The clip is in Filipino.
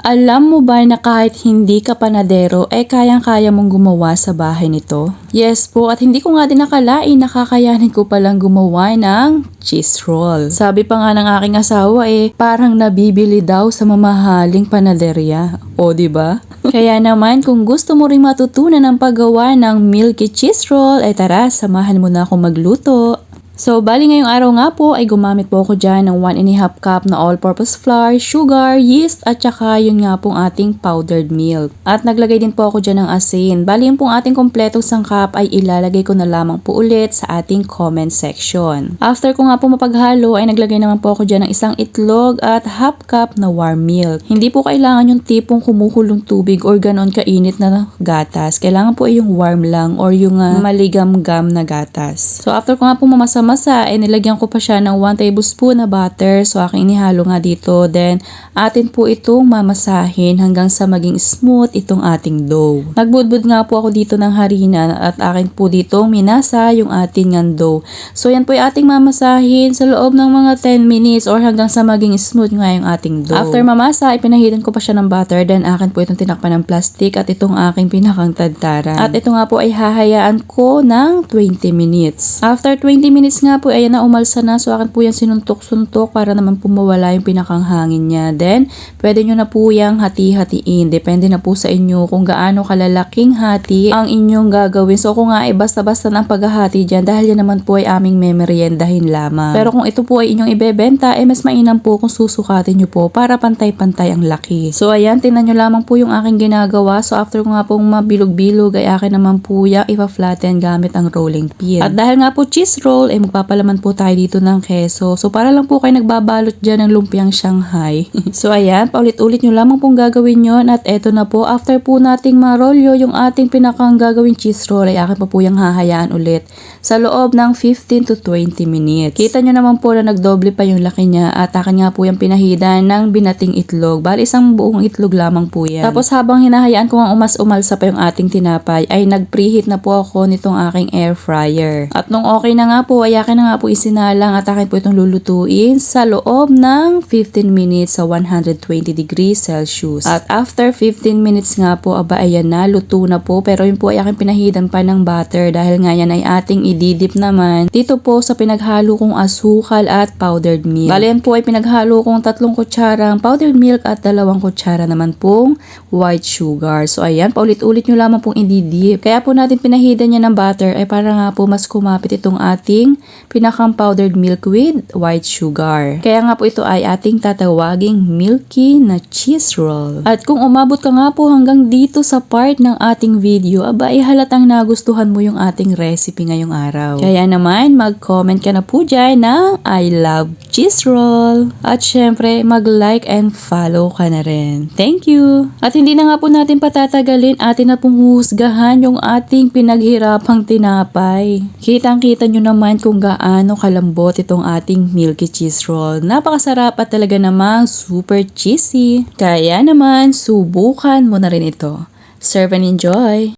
Alam mo ba na kahit hindi ka panadero, kayang-kaya mong gumawa sa bahay nito? Yes po, at hindi ko nga din nakalain na kakayanin ko palang gumawa ng cheese roll. Sabi pa nga ng aking asawa parang nabibili daw sa mamahaling panaderya. O, di ba? Kaya naman, kung gusto mo ring matutunan ang paggawa ng milky cheese roll, tara, samahan mo na ako magluto. So, bali ngayong araw nga po ay gumamit po ako dyan ng 1½ cup na all-purpose flour, sugar, yeast, at saka yun nga pong ating powdered milk. At naglagay din po ako dyan ng asin. Bali yung pong ating kompletong sangkap ay ilalagay ko na lamang po ulit sa ating comment section. After ko nga po mapaghalo ay naglagay naman po ako dyan ng isang itlog at ½ cup na warm milk. Hindi po kailangan yung tipong kumukulong tubig or ganon kainit na gatas. Kailangan po ay yung warm lang or yung maligam-gam na gatas. So, after ko nga po masa, nilagyan ko pa siya ng 1 tablespoon na butter. So, aking inihalo nga dito. Then, atin po itong mamasahin hanggang sa maging smooth itong ating dough. Nagbudbud nga po ako dito ng harina at akin po dito minasa yung ating dough. So, yan po yung ating mamasahin sa loob ng mga 10 minutes or hanggang sa maging smooth nga yung ating dough. After mamasa, ipinahidan ko pa siya ng butter. Then, akin po itong tinakpan ng plastic at itong aking pinakang tadtaran. At ito nga po ay hahayaan ko ng 20 minutes. After 20 minutes nga po, ayan na, umalsa na. So, akin po yan sinuntok-suntok para naman po mawala yung pinakang hangin niya. Then, pwede nyo na po yung hati-hatiin. Depende na po sa inyo kung gaano kalalaking hati ang inyong gagawin. So, kung nga basta-basta ng paghahati dyan, dahil yan naman po ay aming memeryendahin lamang. Pero kung ito po ay inyong ibebenta, mas mainam po kung susukatin nyo po para pantay-pantay ang laki. So, ayan, tingnan nyo lamang po yung aking ginagawa. So, after ko nga pong mabilog-bilog, ay akin naman po yung ipa-flatten gamit ang rolling pin. At dahil nga po cheese roll, magpapalaman po tayo dito ng keso. So, para lang po kayo nagbabalot dyan ng lumpiang Shanghai. So, ayan, paulit-ulit nyo lamang pong gagawin yon. At eto na po, after po nating marolyo yung ating pinakang gagawin cheese roll, ay akin pa po yung hahayaan ulit sa loob ng 15 to 20 minutes. Kita nyo naman po na nagdoble pa yung laki niya at akin nga po yung pinahidan ng binating itlog. Bali, isang buong itlog lamang po yan. Tapos, habang hinahayaan ko ang umalsa pa yung ating tinapay, ay nag-preheat na po ako nitong aking air fryer. At nung okay na nga po, ay akin na nga po isinalang at akin po itong lulutuin sa loob ng 15 minutes sa 120 degrees Celsius. At after 15 minutes nga po, ayan na, luto na po. Pero yun po ay aking pinahidan pa ng butter dahil nga yan ay ating ididip naman dito po sa pinaghalo kong asukal at powdered milk. Bali yan po ay pinaghalo kong 3 kutsarang powdered milk at 2 kutsara naman pong white sugar. So ayan, paulit-ulit nyo lamang pong ididip. Kaya po natin pinahidan niya ng butter ay para nga po mas kumapit itong ating pinakang powdered milk with white sugar. Kaya nga po ito ay ating tatawaging milky na cheese roll. At kung umabot ka nga po hanggang dito sa part ng ating video, halatang nagustuhan mo yung ating recipe ngayong araw. Kaya naman, mag-comment ka na po dyan ng I love cheese roll. At syempre, mag-like and follow ka na rin. Thank you! At hindi na nga po natin patatagalin, atin na pong huhusgahan yung ating pinaghirapang tinapay. Kitang-kita nyo naman kung gaano kalambot itong ating milky cheese roll. Napakasarap at talaga namang super cheesy. Kaya naman, subukan mo na rin ito. Serve and enjoy!